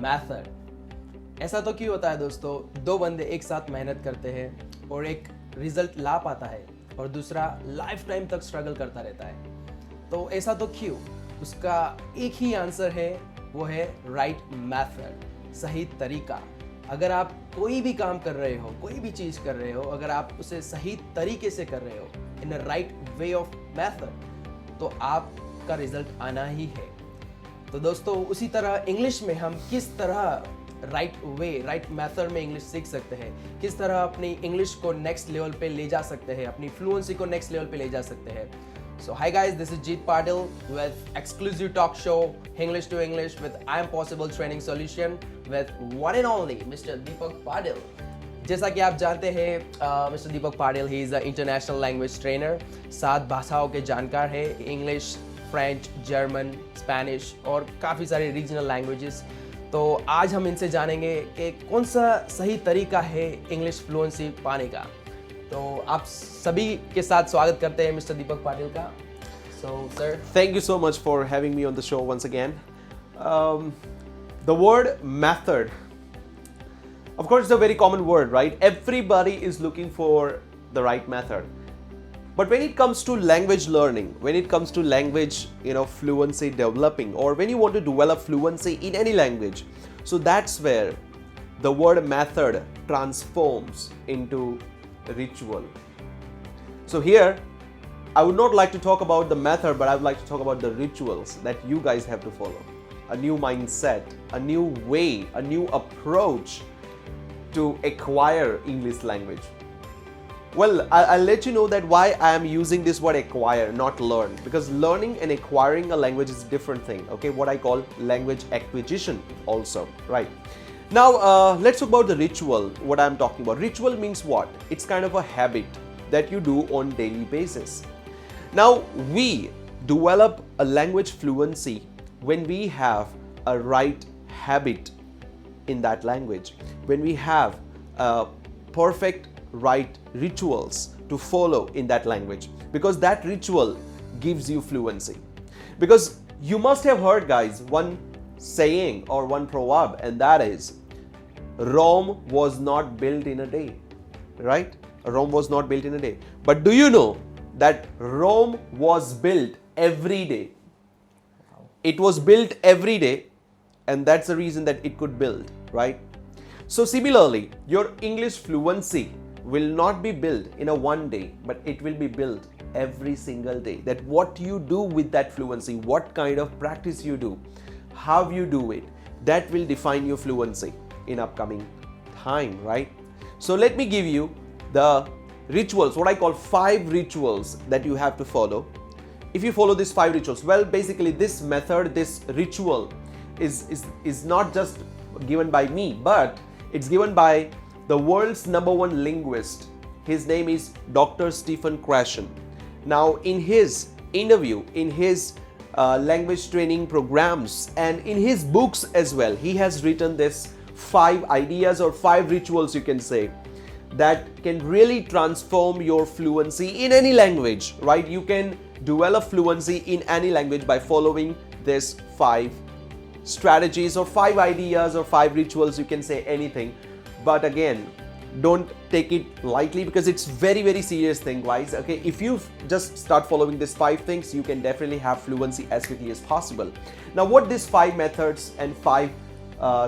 Method. ऐसा तो क्यों होता है दोस्तों, दो बंदे एक साथ मेहनत करते हैं और एक रिजल्ट ला पाता है और दूसरा लाइफ टाइम तक स्ट्रगल करता रहता है। तो ऐसा तो क्यों? उसका एक ही आंसर है, वो है राइट मैथड, सही तरीका। अगर आप कोई भी काम कर रहे हो, कोई भी चीज़ कर रहे हो, अगर आप उसे सही तरीके से कर रहे हो, in a right way of method, तो आपका रिजल्ट आना ही है। तो दोस्तों उसी तरह इंग्लिश में हम किस तरह राइट वे, राइट मेथड में इंग्लिश सीख सकते हैं, किस तरह अपनी इंग्लिश को नेक्स्ट लेवल पे ले जा सकते हैं, अपनी फ्लुएंसी को नेक्स्ट लेवल पे ले जा सकते हैं। So hi guys, this is Jeet Patil with exclusive talk show Hinglish to English with I.M.Possible Training Solution with one and only Mr.Deepak Patil. जैसा कि आप जानते हैं mister Deepak Patil, he is a international language trainer, 7 भाषाओं के जानकार है, English, French, German, Spanish और काफ़ी सारे रीजनल लैंग्वेजेस। तो आज हम इनसे जानेंगे कि कौन सा सही तरीका है इंग्लिश फ्लुएंसी पाने का। तो आप सभी के साथ स्वागत करते हैं मिस्टर दीपक पाटिल का। So sir, thank you so much for having me on the show once again. The word method, of course, it's a very common word, right? Everybody is looking for the right method. But when it comes to language learning, when it comes to language, fluency developing, or when you want to develop fluency in any language, so that's where the word method transforms into ritual. So here, I would not like to talk about the method, but I would like to talk about the rituals that you guys have to follow. A new mindset, a new way, a new approach to acquire English language. Well, I'll let you know that why I am using this word acquire, not learn, because learning and acquiring a language is a different thing, okay? What I call language acquisition also, right? Now, let's talk about the ritual, what I'm talking about. Ritual means what? It's kind of a habit that you do on daily basis. Now, we develop a language fluency when we have a right habit in that language, when we have perfect right rituals to follow in that language, because that ritual gives you fluency. Because you must have heard, guys, one saying or one proverb, and that is, Rome was not built in a day, right? Rome was not built in a day. But do you know that Rome was built every day? Wow. It was built every day, and that's the reason that it could build, right? So similarly, your English fluency will not be built in a one day, but it will be built every single day. That what you do with that fluency, what kind of practice you do, how you do it, that will define your fluency in upcoming time, right? So let me give you the rituals, what I call 5 rituals that you have to follow. If you follow these 5 rituals, well, basically this method, this ritual is not just given by me, but it's given by the world's #1 linguist. His name is Dr. Stephen Krashen. Now, in his interview, in his language training programs, and in his books as well, he has written this 5 ideas or 5 rituals, you can say, that can really transform your fluency in any language, right? You can develop fluency in any language by following this 5 strategies or 5 ideas or 5 rituals, you can say anything. But again, don't take it lightly, because it's very, very serious thing, guys. Okay, if you just start following these 5 things, you can definitely have fluency as quickly as possible. Now, what these 5 methods and 5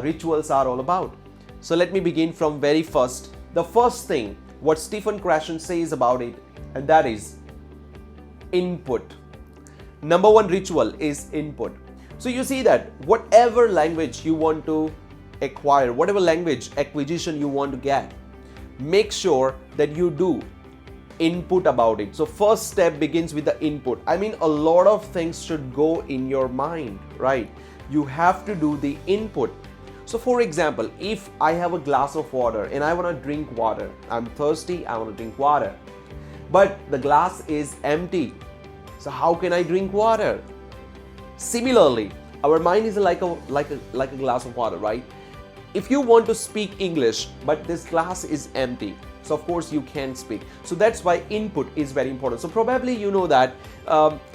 rituals are all about. So let me begin from very first. The first thing, what Stephen Krashen says about it, and that is input. #1 ritual is input. So you see that whatever language you want to acquire, whatever language acquisition you want to get, make sure that you do input about it. So first step begins with the input. I mean, a lot of things should go in your mind, right? You have to do the input. So for example, if I have a glass of water and I want to drink water, I'm thirsty, I want to drink water, but the glass is empty. So how can I drink water? Similarly, our mind is like a glass of water, right? If you want to speak English, but this glass is empty, so of course you can't speak. So that's why input is very important. So probably you know that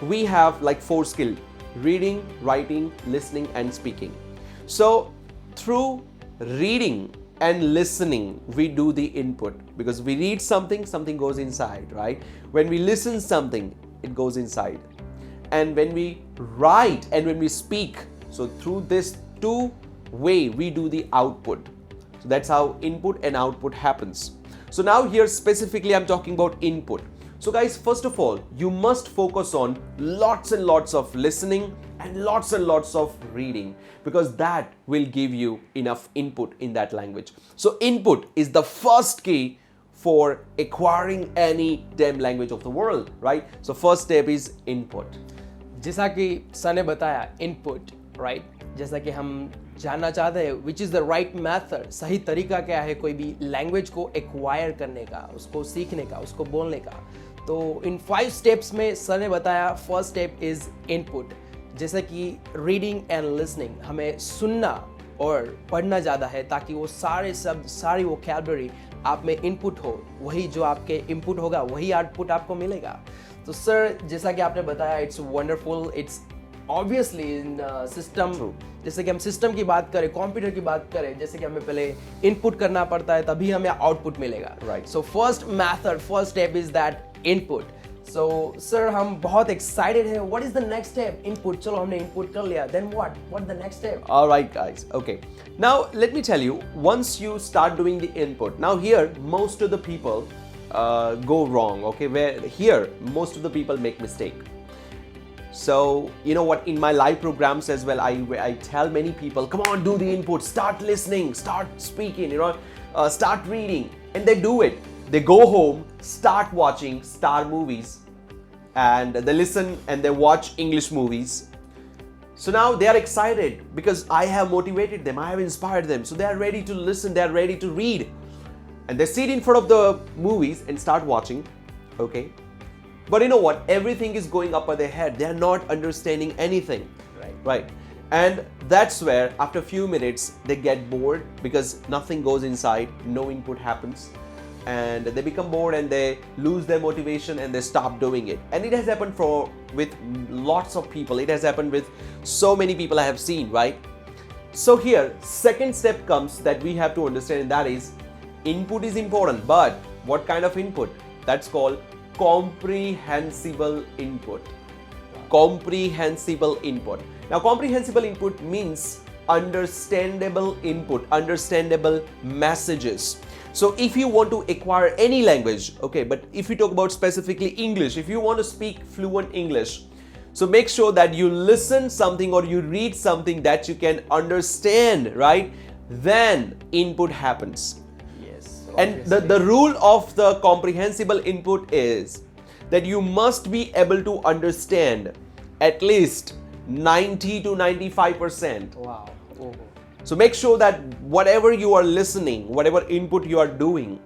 we have like 4 skills: reading, writing, listening, and speaking. So through reading and listening, we do the input, because we read something, something goes inside, right? When we listen something, it goes inside. And when we write and when we speak, so through this two way, we do the output. So that's how input and output happens. So now here specifically, I'm talking about input. So guys, first of all, you must focus on lots and lots of listening and lots of reading, because that will give you enough input in that language. So input is the first key for acquiring any damn language of the world, right? So first step is input. जैसा कि sir ने बताया input, right? जैसा कि हम जानना चाहते हैं which is the right method, सही तरीका क्या है कोई भी लैंग्वेज को एक्वायर करने का, उसको सीखने का, उसको बोलने का. तो इन 5 स्टेप्स में सर ने बताया फर्स्ट स्टेप इज़ इनपुट. जैसे कि रीडिंग एंड लिसनिंग, हमें सुनना और पढ़ना ज़्यादा है ताकि वो सारे शब्द, सारी वोकैबुलरी आप में इनपुट हो, वही जो आपके इनपुट होगा वही आउटपुट आपको मिलेगा. तो सर जैसा कि आपने बताया it's wonderful, it's obviously in system. जैसे कि हम सिस्टम की बात करें, कंप्यूटर की बात करें, जैसे कि हमें पहले इनपुट करना पड़ता है तभी हमें आउटपुट मिलेगा, right? So first method, first step is that input. So sir हम बहुत एक्साइटेड हैं. What is the next step? Input, चलो हमने इनपुट कर लिया, then what the next step? Alright guys, okay. Now let me tell you, once you start doing the input, now here most of the people go wrong, okay? Where here most of the people make mistake. So you know what, in my live programs as well, I tell many people, come on, do the input, start listening, start speaking, you know, start reading, and they do it. They go home, start watching star movies, and they listen and they watch English movies. So now they are excited because I have motivated them, I have inspired them. So they are ready to listen, they are ready to read. And they sit in front of the movies and start watching, okay? But you know what? Everything is going up on their head. They are not understanding anything, right? And that's where after a few minutes they get bored because nothing goes inside, no input happens, and they become bored and they lose their motivation and they stop doing it. And it has happened with lots of people. It has happened with so many people I have seen, right? So here, second step comes that we have to understand, and that is input is important, but what kind of input? That's called comprehensible input. Comprehensible input. Now, comprehensible input means understandable input, understandable messages. So if you want to acquire any language, okay, but if we talk about specifically English, if you want to speak fluent English, so make sure that you listen something or you read something that you can understand, right? Then input happens. And the rule of the comprehensible input is that you must be able to understand at least 90 to 95%. Wow. Oh. So make sure that whatever you are listening, whatever input you are doing,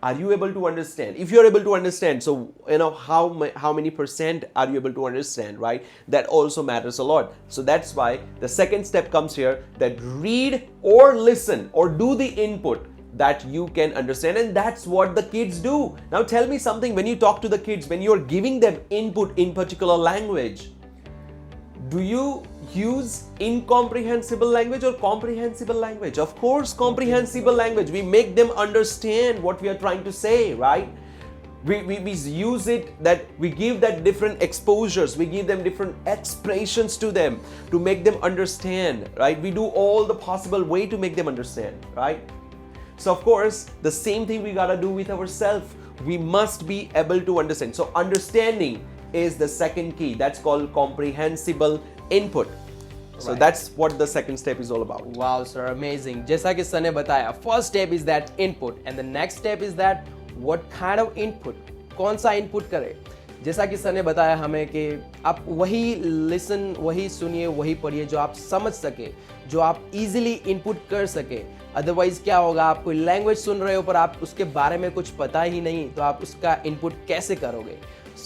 are you able to understand? If you are able to understand, so you know how many percent are you able to understand, right? That also matters a lot. So that's why the second step comes here, that read or listen or do the input that you can understand, and that's what the kids do. Now tell me something, when you talk to the kids, when you're giving them input in particular language, do you use incomprehensible language or comprehensible language? Of course, comprehensible language. We make them understand what we are trying to say, right? We use it, that we give that different exposures, we give them different expressions to them to make them understand, right? We do all the possible way to make them understand, right? So of course, the same thing we gotta do with ourselves. We must be able to understand. So understanding is the second key. That's called comprehensible input. So that's what the second step is all about. Wow, sir, amazing. जैसा कि sir ने बताया, first step is that input, and the next step is that what kind of input, कौन सा input करें. जैसा कि sir ने बताया हमें कि आप वही लिसन, वही सुनिए, वही पढ़िए जो आप समझ सके, जो आप इजीली इनपुट कर सके. अदरवाइज क्या होगा, आप कोई लैंग्वेज सुन रहे हो पर आप उसके बारे में कुछ पता ही नहीं, तो आप उसका इनपुट कैसे करोगे.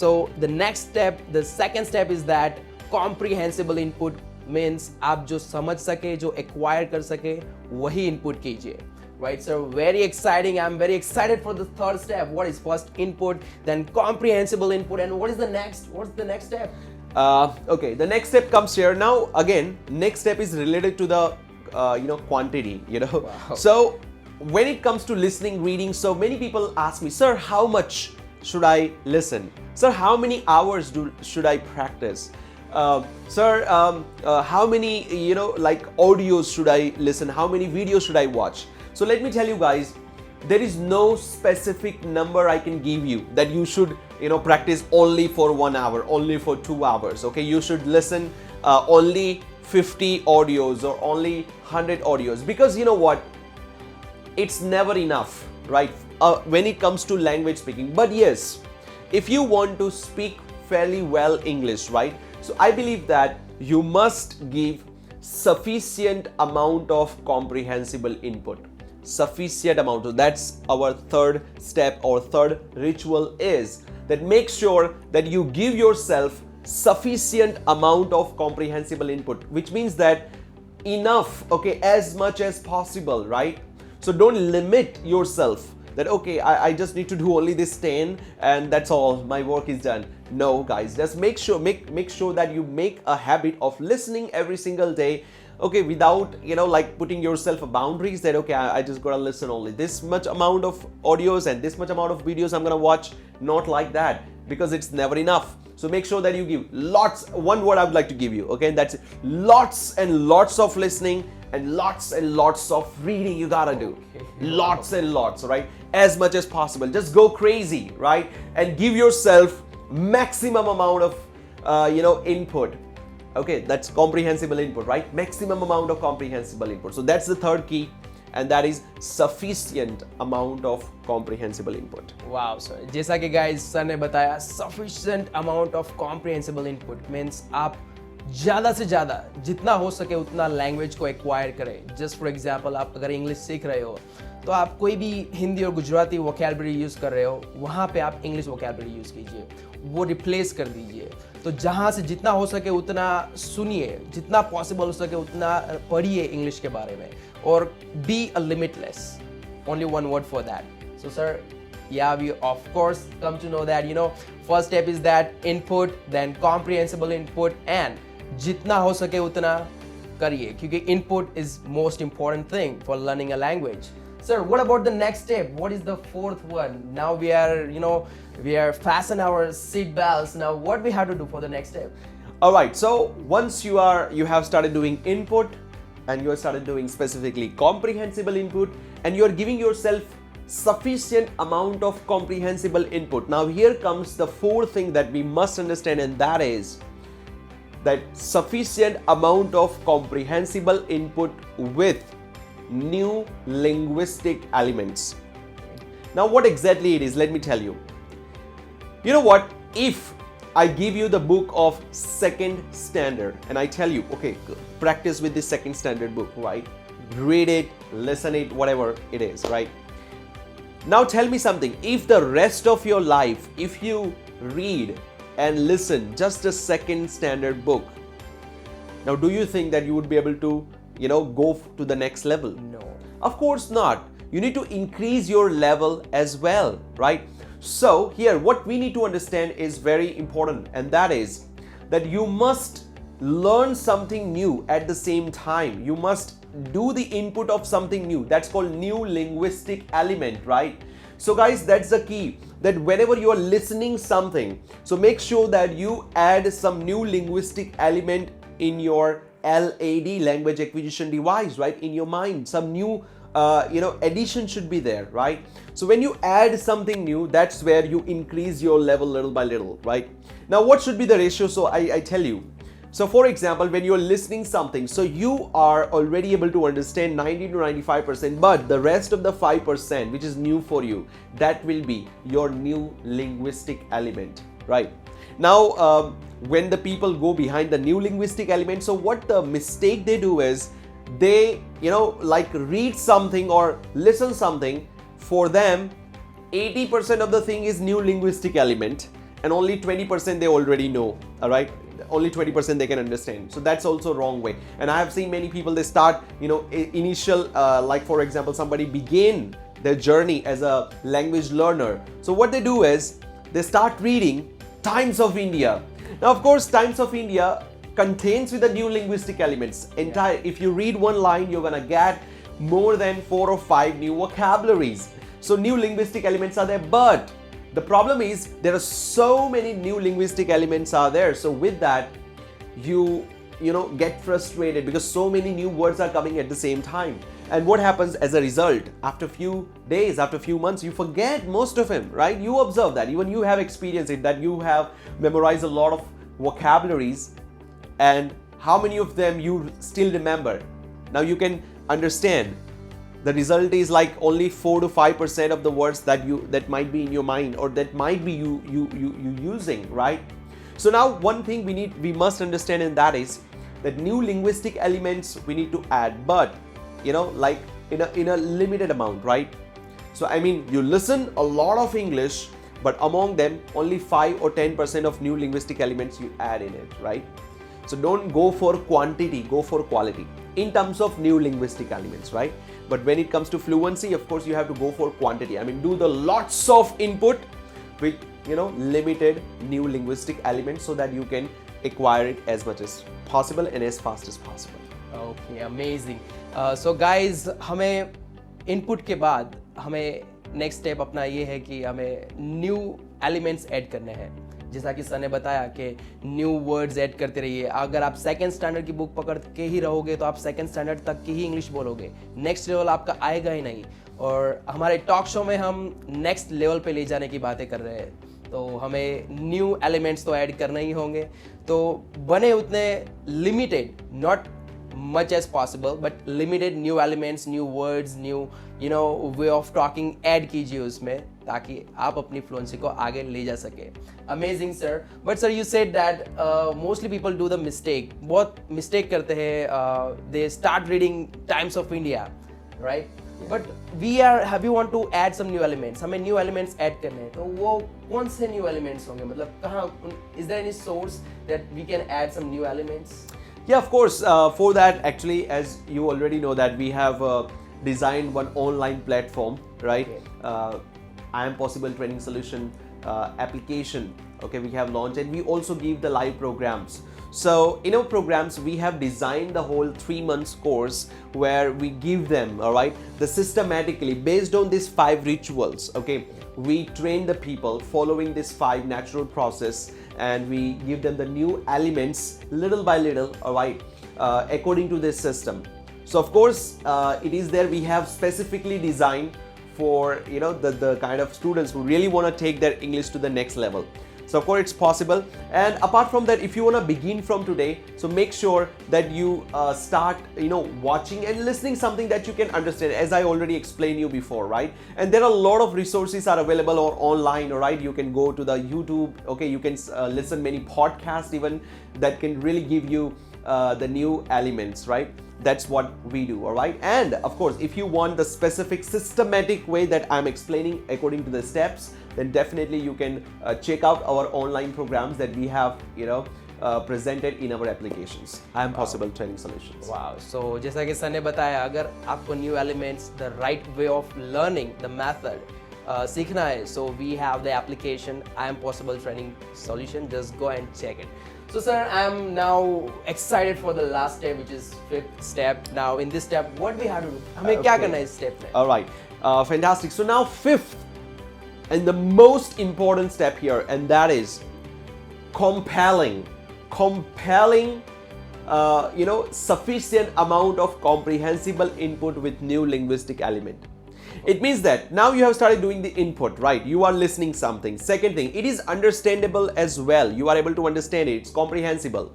So the next step, the second step is that comprehensible input means आप जो समझ सके, जो एक्वायर कर सके, वही इनपुट कीजिए. Right, so very exciting. I'm very excited for the third step. What is first input, then comprehensible input, and what is the next? What's the next step? Okay, the next step comes here. Now again, next step is related to the quantity, Wow. So when it comes to listening, reading, so many people ask me, sir, how much should I listen? Sir, how many hours should I practice? Sir, how many audios should I listen? How many videos should I watch? So let me tell you guys, there is no specific number I can give you that you should practice only for 1 hour, only for 2 hours. Okay, you should listen only 50 audios or only 100 audios, because you know what, it's never enough, right, when it comes to language speaking. But yes, if you want to speak fairly well English, right, so I believe that you must give sufficient amount of comprehensible input. Sufficient amount. So that's our third step or third ritual, is that make sure that you give yourself sufficient amount of comprehensible input, which means that enough, okay, as much as possible, right? So don't limit yourself that, okay, I just need to do only this 10 and that's all, my work is done. No guys, just make sure that you make a habit of listening every single day, okay, without putting yourself a boundaries that, okay, I just gotta listen only this much amount of audios and this much amount of videos I'm gonna watch. Not like that, because it's never enough. So make sure that you give lots. One word I would like to give you, okay, and that's lots and lots of listening and lots of reading you gotta do. Okay. Lots and lots, right? As much as possible. Just go crazy, right? And give yourself maximum amount of input. Okay, that's comprehensible input, right? Maximum amount of comprehensible input. So that's the third key, and that is sufficient amount of comprehensible input. Wow, so जैसा कि guys sir ने बताया, sufficient amount of comprehensible input means आप ज़्यादा से ज़्यादा जितना हो सके उतना लैंग्वेज को एक्वायर करें. जस्ट फॉर एग्जांपल, आप अगर इंग्लिश सीख रहे हो तो आप कोई भी हिंदी और गुजराती वोकैबुलरी यूज़ कर रहे हो, वहाँ पे आप इंग्लिश वोकैबुलरी यूज़ कीजिए, वो रिप्लेस कर दीजिए. तो जहाँ से जितना हो सके उतना सुनिए, जितना पॉसिबल हो सके उतना पढ़िए इंग्लिश के बारे में, और be a limitless. Only one word for that. So sir, yeah, we of course come to know that first step is that input, then comprehensible input, and जितना हो सके उतना करिए, क्योंकि input is most important thing for learning a language. Sir, what about the next step? What is the fourth one? Now we are fasten our seat belts. Now what we have to do for the next step? All right. So once you have started doing input, and you have started doing specifically comprehensible input, and you are giving yourself sufficient amount of comprehensible input. Now here comes the fourth thing that we must understand, and that is that sufficient amount of comprehensible input with new linguistic elements. Now what exactly it is, let me tell you. You know what, if I give you the book of second standard and I tell you, okay, practice with this second standard book, right? Read it, listen it, whatever it is, right? Now tell me something, if the rest of your life, if you read and listen just a second standard book, now do you think that you would be able to go to the next level? No. Of course not. You need to increase your level as well, right? So here what we need to understand is very important, and that is that you must learn something new at the same time. You must do the input of something new. That's called new linguistic element, right? So guys, that's the key, that whenever you are listening something, so make sure that you add some new linguistic element in your LAD, language acquisition device, right? In your mind, some new addition should be there, right? So when you add something new, that's where you increase your level little by little, right? Now what should be the ratio? So I tell you. So for example, when you're listening something, so you are already able to understand 90 to 95%, but the rest of the 5%, which is new for you, that will be your new linguistic element, right? Now, when the people go behind the new linguistic element, so what the mistake they do is they, read something or listen something. For them, 80% of the thing is new linguistic element, and only 20% they already know, all right? Only 20% they can understand. So that's also wrong way. And I have seen many people, they start, initial, like for example, somebody begin their journey as a language learner. So what they do is they start reading Times of India. Now, of course, Times of India, contains with the new linguistic elements. If you read one line, you're gonna get more than 4 or 5 new vocabularies. So new linguistic elements are there, but the problem is there are so many new linguistic elements are there. So with that, you get frustrated because so many new words are coming at the same time. And what happens as a result? After few days, after few months, you forget most of them, right? You observe that. Even you have experienced it, that you have memorized a lot of vocabularies, and how many of them you still remember? Now you can understand the result is like only 4 to 5% of the words that might be in your mind, or that might be you using, right? So now one thing we must understand, and that is that new linguistic elements we need to add, but like in a limited amount, right? So I mean, you listen a lot of English, but among them only 5 or 10% of new linguistic elements you add in it, right? So don't go for quantity, go for quality in terms of new linguistic elements, right? But when it comes to fluency, of course, you have to go for quantity. I mean, do the lots of input with limited new linguistic elements so that you can acquire it as much as possible and as fast as possible. Okay, amazing. So guys, हमें input के बाद हमें next step अपना ये है कि हमें new elements add करने हैं. जैसा कि सर ने बताया कि न्यू वर्ड्स ऐड करते रहिए. अगर आप सेकंड स्टैंडर्ड की बुक पकड़ के ही रहोगे तो आप सेकंड स्टैंडर्ड तक की ही इंग्लिश बोलोगे, नेक्स्ट लेवल आपका आएगा ही नहीं. और हमारे टॉक शो में हम नेक्स्ट लेवल पे ले जाने की बातें कर रहे हैं, तो हमें न्यू एलिमेंट्स तो ऐड करने ही होंगे. तो बने उतने limited, not much as possible, but limited new elements, new words, new way of talking add कीजिए उसमें, ताकि आप अपनी fluency को आगे ले जा सके. Amazing sir. But sir, you said that mostly people do the mistake. बहुत mistake करते हैं. They start reading Times of India, right? But we want to add some new elements. हमें new elements add करने हैं. तो वो कौन से new elements होंगे? मतलब कहाँ? Is there any source that we can add some new elements? Yeah, of course. For that, actually, as you already know, that we have designed one online platform, right? Okay. I.M.Possible Training Solution application. Okay, we have launched, and we also give the live programs. So in our programs, we have designed the whole 3 months course where we give them, all right, the systematically based on these 5 rituals. Okay, we train the people following this 5 natural process, and we give them the new elements little by little, all right, according to this system. So of course, it is there. We have specifically designed for the kind of students who really want to take their English to the next level. So of course it's possible. And apart from that, if you want to begin from today, so make sure that you start watching and listening something that you can understand, as I already explained you before, right? And there are a lot of resources are available or online, all right? You can go to the YouTube, okay? You can listen many podcasts even that can really give you the new elements, right? That's what we do, all right? And of course, if you want the specific systematic way that I'm explaining according to the steps, then definitely you can check out our online programs that we have, presented in our applications. I.M.Possible Training Solutions. Wow. So जैसा कि sir ने बताया, अगर आपको new elements, the right way of learning, the method सीखना है, so we have the application I.M.Possible Training Solution. Just go and check it. So sir, I'm now excited for the last step, which is 5th step. Now in this step, what we have to do? हमें क्या करना है इस step में? All right, fantastic. So now 5th and the most important step here, and that is compelling, sufficient amount of comprehensible input with new linguistic element. It means that now you have started doing the input, right? You are listening something. Second thing, it is understandable as well. You are able to understand it. It's comprehensible.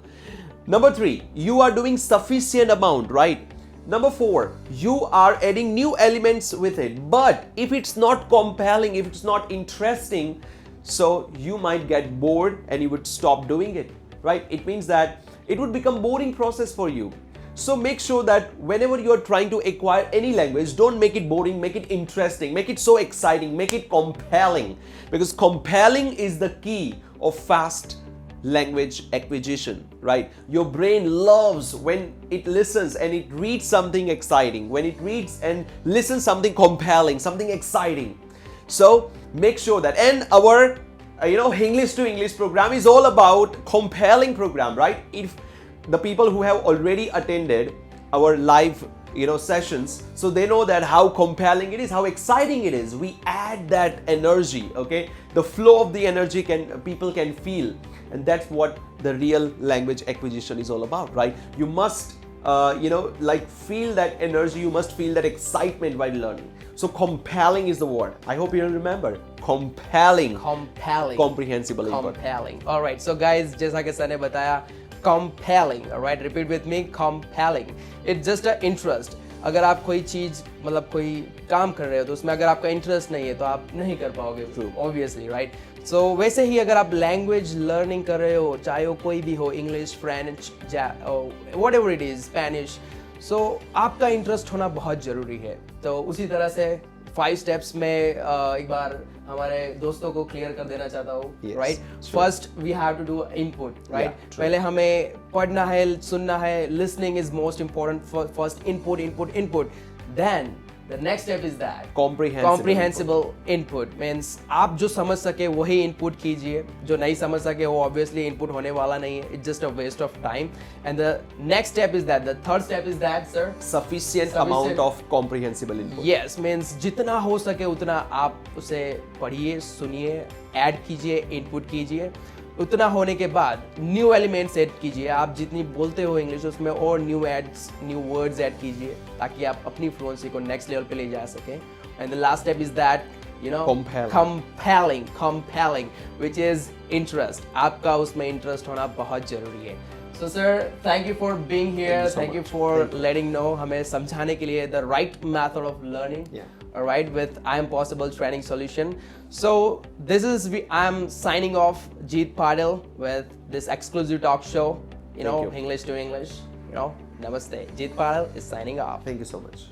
Number 3, you are doing sufficient amount, right? Number 4, you are adding new elements with it. But if it's not compelling, if it's not interesting, so you might get bored and you would stop doing it, right? It means that it would become boring process for you. So make sure that whenever you are trying to acquire any language, don't make it boring, make it interesting, make it so exciting, make it compelling, because compelling is the key of fast language acquisition, right? Your brain loves when it listens and it reads something exciting, when it reads and listens something compelling, something exciting. So make sure that, and our Hinglish to English program is all about compelling program, right? If the people who have already attended our live sessions, so they know that how compelling it is, how exciting it is. We add that energy, okay? The flow of the energy people can feel, and that's what the real language acquisition is all about, right? You must like feel that energy, you must feel that excitement while learning. So compelling is the word. I hope you remember. Compelling. Comprehensible input. Compelling. All right. So guys, जैसा कि sir ने बताया, compelling. All right. Repeat with me. Compelling. It's just a interest. अगर आप कोई चीज मतलब कोई काम कर रहे हो तो उसमें अगर आपका इंटरेस्ट नहीं है तो आप नहीं कर पाओगे, obviously, right? So वैसे ही अगर आप लैंग्वेज लर्निंग कर रहे हो, चाहे वो कोई भी हो, English, French, whatever it is, Spanish, so आपका इंटरेस्ट होना बहुत जरूरी है. तो उसी तरह से 5 steps में एक बार हमारे दोस्तों को क्लियर कर देना चाहता हूँ, right? First we have to do input, right? पहले हमें पढ़ना है, सुनना है, listening is most important. First input, then the next step is that comprehensible input means आप जो समझ सके वही input कीजिए, जो नहीं समझ सके वो obviously input होने वाला नहीं है, it's just a waste of time. And the next step is that, the third step is that, sir, sufficient amount of comprehensible input. Yes, means जितना हो सके उतना आप उसे पढ़िए, सुनिए, ऐड कीजिए, इनपुट कीजिए. उतना होने के बाद न्यू एलिमेंट्स ऐड कीजिए. आप जितनी बोलते हो इंग्लिश उसमें और न्यू वर्ड्स ऐड कीजिए ताकि आप अपनी फ्लुएंसी को नेक्स्ट लेवल पे ले जा सकें. And the last step is that, compelling, which is interest. आपका उसमें इंटरेस्ट होना बहुत जरूरी है. So sir, thank you for being here. Thank you for letting know, हमें समझाने के लिए the right method of learning. All right, with I.M.Possible Training Solution. So this is I'm signing off, Jeet Patil, with this exclusive talk show. English to English. Namaste. Jeet Patil is signing off. Thank you so much.